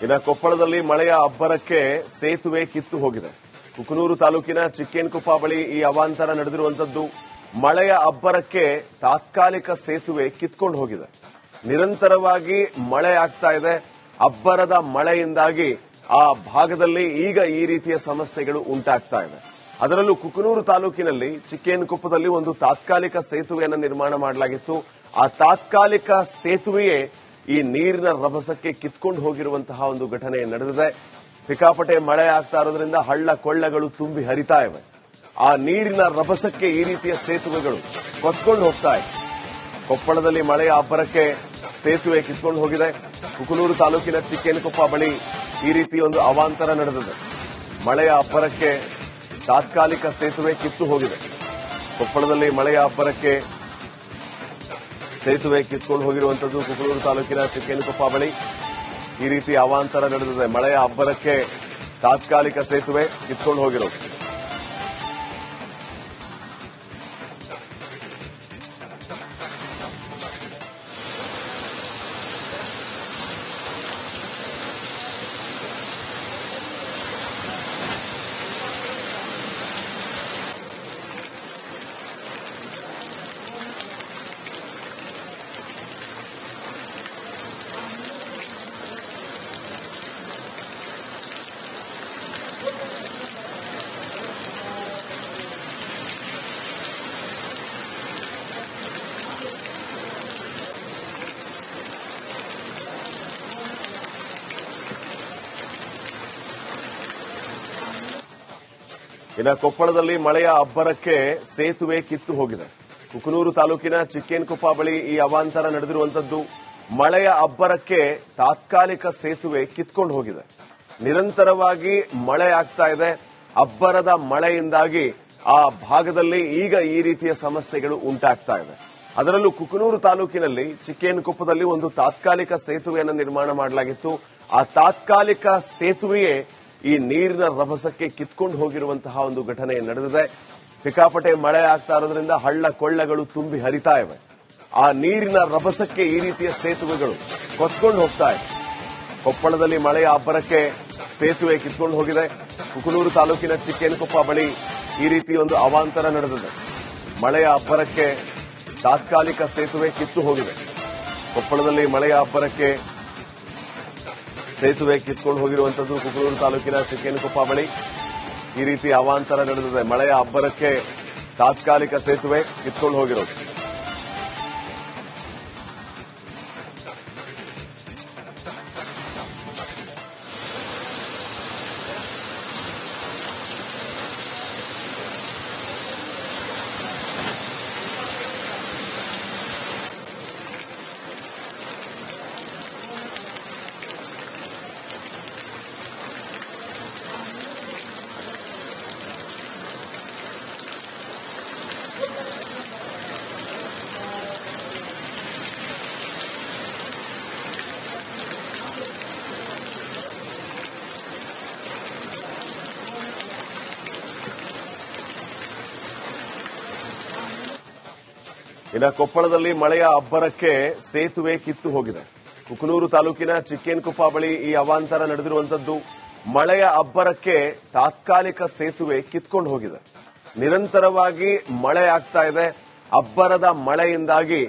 ಇನ್ನು ಕೊಪ್ಪಳದಲ್ಲಿ ಮಳೆಯ ಅಬ್ಬರಕ್ಕೆ ಸೇತುವೆ ಕಿತ್ತು ಹೋಗಿದೆ. ಕುಕನೂರು ತಾಲೂಕಿನ ಚಿಕ್ಕೇನಕೊಪ್ಪ ಬಳಿ ಈ ಅವಾಂತರ ನಡೆದಿರುವಂತದ್ದು. ಮಳೆಯ ಅಬ್ಬರಕ್ಕೆ ತಾತ್ಕಾಲಿಕ ಸೇತುವೆ ಕಿತ್ಕೊಂಡು ಹೋಗಿದೆ. ನಿರಂತರವಾಗಿ ಮಳೆ ಆಗ್ತಾ ಇದೆ. ಅಬ್ಬರದ ಮಳೆಯಿಂದಾಗಿ ಆ ಭಾಗದಲ್ಲಿ ಈಗ ಈ ರೀತಿಯ ಸಮಸ್ಯೆಗಳು ಉಂಟಾಗ್ತಾ ಇದೆ. ಅದರಲ್ಲೂ ಕುಕನೂರು ತಾಲೂಕಿನಲ್ಲಿ ಚಿಕ್ಕೇನಕೊಪ್ಪದಲ್ಲಿ ಒಂದು ತಾತ್ಕಾಲಿಕ ಸೇತುವೆಯನ್ನು ನಿರ್ಮಾಣ ಮಾಡಲಾಗಿತ್ತು. ಆ ತಾತ್ಕಾಲಿಕ ಸೇತುವೆಯೇ ಈ ನೀರಿನ ರಭಸಕ್ಕೆ ಕಿತ್ಕೊಂಡು ಹೋಗಿರುವಂತಹ ಒಂದು ಘಟನೆ ನಡೆದಿದೆ. ಸಿಕ್ಕಾಪಟ್ಟೆ ಮಳೆ ಆಗ್ತಾ ಇರೋದ್ರಿಂದ ಹಳ್ಳ ಕೊಳ್ಳಗಳು ತುಂಬಿ ಹರಿತಾ ಇವೆ. ಆ ನೀರಿನ ರಭಸಕ್ಕೆ ಈ ರೀತಿಯ ಸೇತುವೆಗಳು ಕೊಚ್ಕೊಂಡು ಹೋಗ್ತಾ ಇವೆ. ಕೊಪ್ಪಳದಲ್ಲಿ ಮಳೆಯ ಅಬ್ಬರಕ್ಕೆ ಸೇತುವೆ ಕಿತ್ಕೊಂಡು ಹೋಗಿದೆ. ಕುಕನೂರು ತಾಲೂಕಿನ ಚಿಕ್ಕೇನಕೊಪ್ಪ ಬಳಿ ಈ ರೀತಿ ಒಂದು ಅವಾಂತರ ನಡೆದಿದೆ. ಮಳೆಯ ಅಬ್ಬರಕ್ಕೆ ತಾತ್ಕಾಲಿಕ ಸೇತುವೆ ಕಿತ್ತು ಹೋಗಿದೆ. ಕೊಪ್ಪಳದಲ್ಲಿ ಮಳೆಯ ಅಬ್ಬರಕ್ಕೆ ಸೇತುವೆ ಕಿತ್ಕೊಂಡು ಹೋಗಿರುವಂತದ್ದು. ಕುಕನೂರು ತಾಲೂಕಿನ ಚಿಕ್ಕೇನಕೊಪ್ಪ ಬಳಿ ಈ ರೀತಿ ಅವಾಂತರ ನಡೆದಿದೆ. ಮಳೆಯ ಅಬ್ಬರಕ್ಕೆ ತಾತ್ಕಾಲಿಕ ಸೇತುವೆ ಕಿತ್ಕೊಂಡು ಹೋಗಿರೋದು. ಇನ್ನು ಕೊಪ್ಪಳದಲ್ಲಿ ಮಳೆಯ ಅಬ್ಬರಕ್ಕೆ ಸೇತುವೆ ಕಿತ್ತು ಹೋಗಿದೆ. ಕುಕನೂರು ತಾಲೂಕಿನ ಚಿಕ್ಕೇನಕೊಪ್ಪ ಬಳಿ ಈ ಅವಾಂತರ ನಡೆದಿರುವಂತದ್ದು. ಮಳೆಯ ಅಬ್ಬರಕ್ಕೆ ತಾತ್ಕಾಲಿಕ ಸೇತುವೆ ಕಿತ್ಕೊಂಡು ಹೋಗಿದೆ. ನಿರಂತರವಾಗಿ ಮಳೆ ಆಗ್ತಾ ಇದೆ. ಅಬ್ಬರದ ಮಳೆಯಿಂದಾಗಿ ಆ ಭಾಗದಲ್ಲಿ ಈಗ ಈ ರೀತಿಯ ಸಮಸ್ಯೆಗಳು ಉಂಟಾಗ್ತಾ ಇದೆ. ಅದರಲ್ಲೂ ಕುಕನೂರು ತಾಲೂಕಿನಲ್ಲಿ ಚಿಕ್ಕೇನಕೊಪ್ಪದಲ್ಲಿ ಒಂದು ತಾತ್ಕಾಲಿಕ ಸೇತುವೆಯನ್ನು ನಿರ್ಮಾಣ ಮಾಡಲಾಗಿತ್ತು. ಆ ತಾತ್ಕಾಲಿಕ ಸೇತುವೆಯೇ ಈ ನೀರಿನ ರಭಸಕ್ಕೆ ಕಿತ್ಕೊಂಡು ಹೋಗಿರುವಂತಹ ಒಂದು ಘಟನೆ ನಡೆದಿದೆ. ಸಿಕ್ಕಾಪಟ್ಟೆ ಮಳೆ ಆಗ್ತಾ ಇರೋದ್ರಿಂದ ಹಳ್ಳ ಕೊಳ್ಳಗಳು ತುಂಬಿ ಹರಿತಾ ಇವೆ. ಆ ನೀರಿನ ರಭಸಕ್ಕೆ ಈ ರೀತಿಯ ಸೇತುವೆಗಳು ಕೊಚ್ಕೊಂಡು ಹೋಗ್ತಾ ಇವೆ. ಕೊಪ್ಪಳದಲ್ಲಿ ಮಳೆಯ ಅಬ್ಬರಕ್ಕೆ ಸೇತುವೆ ಕಿತ್ಕೊಂಡು ಹೋಗಿದೆ. ಕುಕನೂರು ತಾಲೂಕಿನ ಚಿಕ್ಕೇನಕೊಪ್ಪ ಬಳಿ ಈ ರೀತಿ ಒಂದು ಅವಾಂತರ ನಡೆದಿದೆ. ಮಳೆಯ ಅಬ್ಬರಕ್ಕೆ ತಾತ್ಕಾಲಿಕ ಸೇತುವೆ ಕಿತ್ತು ಹೋಗಿದೆ. ಕೊಪ್ಪಳದಲ್ಲಿ ಮಳೆಯ ಅಬ್ಬರಕ್ಕೆ ಸೇತುವೆ ಕಿತ್ಕೊಂಡು ಹೋಗಿರುವಂತದ್ದು. ಕುಕನೂರು ತಾಲೂಕಿನ ಚಿಕ್ಕೇನಕೊಪ್ಪ ಬಳಿ ಈ ರೀತಿ ಅವಾಂತರ ನಡೆದಿದೆ. ಮಳೆಯ ಅಬ್ಬರಕ್ಕೆ ತಾತ್ಕಾಲಿಕ ಸೇತುವೆ ಕಿತ್ಕೊಂಡು ಹೋಗಿರೋದು. ಇನ್ನು ಕೊಪ್ಪಳದಲ್ಲಿ ಮಳೆಯ ಅಬ್ಬರಕ್ಕೆ ಸೇತುವೆ ಕಿತ್ತು ಹೋಗಿದೆ. ಕುಕನೂರು ತಾಲೂಕಿನ ಚಿಕ್ಕೇನಕೊಪ್ಪ ಬಳಿ ಈ ಅವಾಂತರ ನಡೆದಿರುವಂತದ್ದು. ಮಳೆಯ ಅಬ್ಬರಕ್ಕೆ ತಾತ್ಕಾಲಿಕ ಸೇತುವೆ ಕಿತ್ಕೊಂಡು ಹೋಗಿದೆ. ನಿರಂತರವಾಗಿ ಮಳೆ ಆಗ್ತಾ ಇದೆ. ಅಬ್ಬರದ ಮಳೆಯಿಂದಾಗಿ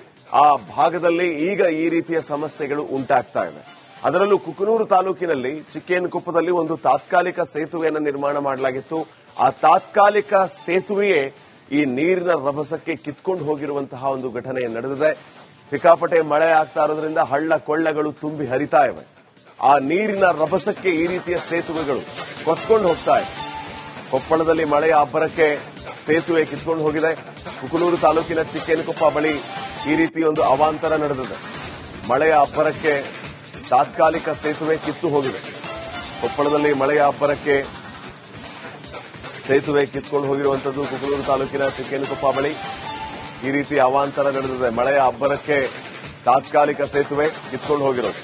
ಆ ಭಾಗದಲ್ಲಿ ಈಗ ಈ ರೀತಿಯ ಸಮಸ್ಯೆಗಳು ಉಂಟಾಗ್ತಾ ಇವೆ. ಅದರಲ್ಲೂ ಕುಕನೂರು ತಾಲೂಕಿನಲ್ಲಿ ಚಿಕ್ಕೇನಕೊಪ್ಪದಲ್ಲಿ ಒಂದು ತಾತ್ಕಾಲಿಕ ಸೇತುವೆಯನ್ನು ನಿರ್ಮಾಣ ಮಾಡಲಾಗಿತ್ತು. ಆ ತಾತ್ಕಾಲಿಕ ಸೇತುವೆಯೇ ಈ ನೀರಿನ ರಭಸಕ್ಕೆ ಕಿತ್ಕೊಂಡು ಹೋಗಿರುವಂತಹ ಒಂದು ಘಟನೆ ನಡೆದಿದೆ. ಸಿಕ್ಕಾಪಟ್ಟೆ ಮಳೆ ಆಗ್ತಾ ಇರೋದ್ರಿಂದ ಹಳ್ಳ ಕೊಳ್ಳಗಳು ತುಂಬಿ ಹರಿತಾ ಇವೆ. ಆ ನೀರಿನ ರಭಸಕ್ಕೆ ಈ ರೀತಿಯ ಸೇತುವೆಗಳು ಕೊಚ್ಕೊಂಡು ಹೋಗ್ತಾ ಇವೆ. ಕೊಪ್ಪಳದಲ್ಲಿ ಮಳೆಯ ಅಬ್ಬರಕ್ಕೆ ಸೇತುವೆ ಕಿತ್ಕೊಂಡು ಹೋಗಿದೆ. ಕುಕನೂರು ತಾಲೂಕಿನ ಚಿಕ್ಕೇನಕೊಪ್ಪ ಬಳಿ ಈ ರೀತಿ ಒಂದು ಅವಾಂತರ ನಡೆದಿದೆ. ಮಳೆಯ ಅಬ್ಬರಕ್ಕೆ ತಾತ್ಕಾಲಿಕ ಸೇತುವೆ ಕಿತ್ತು ಹೋಗಿದೆ. ಕೊಪ್ಪಳದಲ್ಲಿ ಮಳೆಯ ಅಬ್ಬರಕ್ಕೆ ಸೇತುವೆ ಕಿತ್ಕೊಂಡು ಹೋಗಿರುವಂತದ್ದು. ಕುಕನೂರು ತಾಲೂಕಿನ ಚಿಕ್ಕೇನಕೊಪ್ಪ ಬಳಿ ಈ ರೀತಿ ಅವಾಂತರ ನಡೆದಿದೆ. ಮಳೆಯ ಅಬ್ಬರಕ್ಕೆ ತಾತ್ಕಾಲಿಕ ಸೇತುವೆ ಕಿತ್ಕೊಂಡು ಹೋಗಿರೋದು.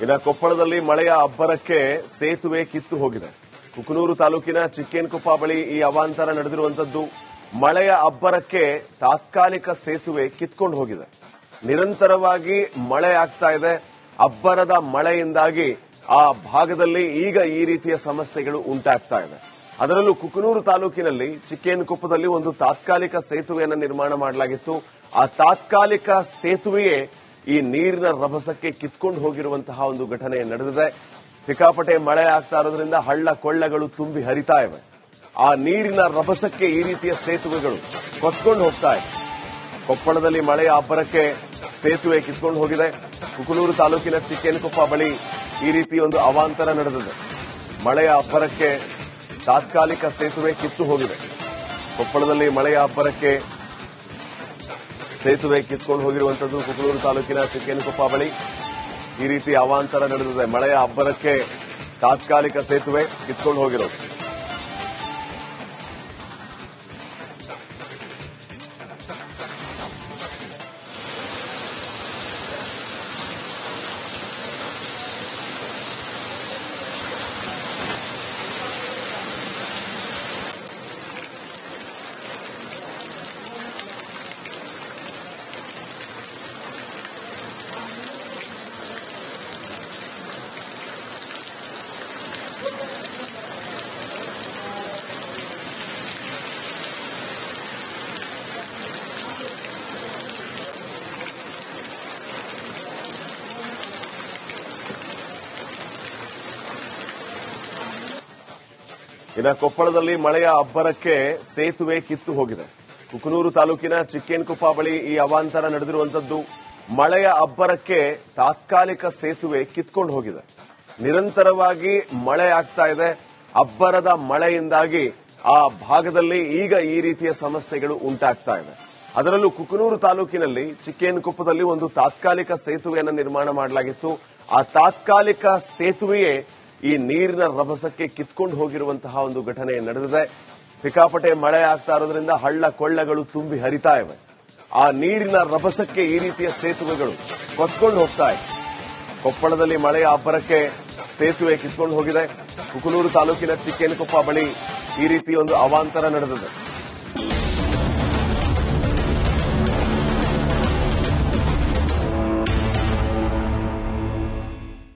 ಇನ್ನು ಕೊಪ್ಪಳದಲ್ಲಿ ಮಳೆಯ ಅಬ್ಬರಕ್ಕೆ ಸೇತುವೆ ಕಿತ್ತು ಹೋಗಿದೆ. ಕುಕನೂರು ತಾಲೂಕಿನ ಚಿಕ್ಕೇನಕೊಪ್ಪ ಬಳಿ ಈ ಅವಾಂತರ ನಡೆದಿರುವಂತದ್ದು. ಮಳೆಯ ಅಬ್ಬರಕ್ಕೆ ತಾತ್ಕಾಲಿಕ ಸೇತುವೆ ಕಿತ್ಕೊಂಡು ಹೋಗಿದೆ. ನಿರಂತರವಾಗಿ ಮಳೆ ಆಗ್ತಾ ಇದೆ. ಅಬ್ಬರದ ಮಳೆಯಿಂದಾಗಿ ಆ ಭಾಗದಲ್ಲಿ ಈಗ ಈ ರೀತಿಯ ಸಮಸ್ಯೆಗಳು ಉಂಟಾಗ್ತಾ ಇದೆ. ಅದರಲ್ಲೂ ಕುಕನೂರು ತಾಲೂಕಿನಲ್ಲಿ ಚಿಕ್ಕೇನಕೊಪ್ಪದಲ್ಲಿ ಒಂದು ತಾತ್ಕಾಲಿಕ ಸೇತುವೆಯನ್ನು ನಿರ್ಮಾಣ ಮಾಡಲಾಗಿತ್ತು. ಆ ತಾತ್ಕಾಲಿಕ ಸೇತುವೆಯೇ ಈ ನೀರಿನ ರಭಸಕ್ಕೆ ಕಿತ್ಕೊಂಡು ಹೋಗಿರುವಂತಹ ಒಂದು ಘಟನೆ ನಡೆದಿದೆ. ಸಿಕ್ಕಾಪಟ್ಟೆ ಮಳೆ ಆಗ್ತಾ ಇರೋದ್ರಿಂದ ಹಳ್ಳ ಕೊಳ್ಳಗಳು ತುಂಬಿ ಹರಿತಾ ಇವೆ. ಆ ನೀರಿನ ರಭಸಕ್ಕೆ ಈ ರೀತಿಯ ಸೇತುವೆಗಳು ಕೊಚ್ಕೊಂಡು ಹೋಗ್ತಾ ಇದೆ. ಕೊಪ್ಪಳದಲ್ಲಿ ಮಳೆಯ ಅಬ್ಬರಕ್ಕೆ ಸೇತುವೆ ಕಿತ್ಕೊಂಡು ಹೋಗಿದೆ. ಕುಕನೂರು ತಾಲೂಕಿನ ಚಿಕ್ಕೇನಕೊಪ್ಪ ಬಳಿ ಈ ರೀತಿ ಒಂದು ಅವಾಂತರ ನಡೆದಿದೆ. ಮಳೆಯ ಅಬ್ಬರಕ್ಕೆ ತಾತ್ಕಾಲಿಕ ಸೇತುವೆ ಕಿತ್ತು ಹೋಗಿದೆ. ಕೊಪ್ಪಳದಲ್ಲಿ ಮಳೆಯ ಅಬ್ಬರಕ್ಕೆ ಸೇತುವೆ ಕಿತ್ಕೊಂಡು ಹೋಗಿರುವಂತದ್ದು. ಕುಕನೂರು ತಾಲೂಕಿನ ಚಿಕ್ಕೇನಕೊಪ್ಪ ಬಳಿ ಈ ರೀತಿ ಅವಾಂತರ ನಡೆದಿದೆ. ಮಳೆಯ ಅಬ್ಬರಕ್ಕೆ ತಾತ್ಕಾಲಿಕ ಸೇತುವೆ ಕಿತ್ಕೊಂಡು ಹೋಗಿರೋದು. ಇನ್ನು ಕೊಪ್ಪಳದಲ್ಲಿ ಮಳೆಯ ಅಬ್ಬರಕ್ಕೆ ಸೇತುವೆ ಕಿತ್ತು ಹೋಗಿದೆ. ಕುಕನೂರು ತಾಲೂಕಿನ ಚಿಕ್ಕೇನಕೊಪ್ಪ ಬಳಿ ಈ ಅವಾಂತರ ನಡೆದಿರುವಂತದ್ದು. ಮಳೆಯ ಅಬ್ಬರಕ್ಕೆ ತಾತ್ಕಾಲಿಕ ಸೇತುವೆ ಕಿತ್ಕೊಂಡು ಹೋಗಿದೆ. ನಿರಂತರವಾಗಿ ಮಳೆ ಆಗ್ತಾ ಇದೆ. ಅಬ್ಬರದ ಮಳೆಯಿಂದಾಗಿ ಆ ಭಾಗದಲ್ಲಿ ಈಗ ಈ ರೀತಿಯ ಸಮಸ್ಯೆಗಳು ಉಂಟಾಗ್ತಾ ಇದೆ. ಅದರಲ್ಲೂ ಕುಕನೂರು ತಾಲೂಕಿನಲ್ಲಿ ಚಿಕ್ಕೇನಕೊಪ್ಪದಲ್ಲಿ ಒಂದು ತಾತ್ಕಾಲಿಕ ಸೇತುವೆಯನ್ನು ನಿರ್ಮಾಣ ಮಾಡಲಾಗಿತ್ತು. ಆ ತಾತ್ಕಾಲಿಕ ಸೇತುವೆಯೇ ಈ ನೀರಿನ ರಭಸಕ್ಕೆ ಕಿತ್ಕೊಂಡು ಹೋಗಿರುವಂತಹ ಒಂದು ಘಟನೆ ನಡೆದಿದೆ. ಸಿಕ್ಕಾಪಟ್ಟೆ ಮಳೆ ಆಗ್ತಾ ಇರೋದ್ರಿಂದ ಹಳ್ಳ ಕೊಳ್ಳಗಳು ತುಂಬಿ ಹರಿತಾ ಇವೆ. ಆ ನೀರಿನ ರಭಸಕ್ಕೆ ಈ ರೀತಿಯ ಸೇತುವೆಗಳು ಕೊಚ್ಕೊಂಡು ಹೋಗ್ತಾ ಇದೆ. ಕೊಪ್ಪಳದಲ್ಲಿ ಮಳೆಯ ಅಬ್ಬರಕ್ಕೆ ಸೇತುವೆ ಕಿತ್ಕೊಂಡು ಹೋಗಿದೆ. ಕುಕನೂರು ತಾಲೂಕಿನ ಚಿಕ್ಕೇನಕೊಪ್ಪ ಬಳಿ ಈ ರೀತಿ ಒಂದು ಅವಾಂತರ ನಡೆದಿದೆ.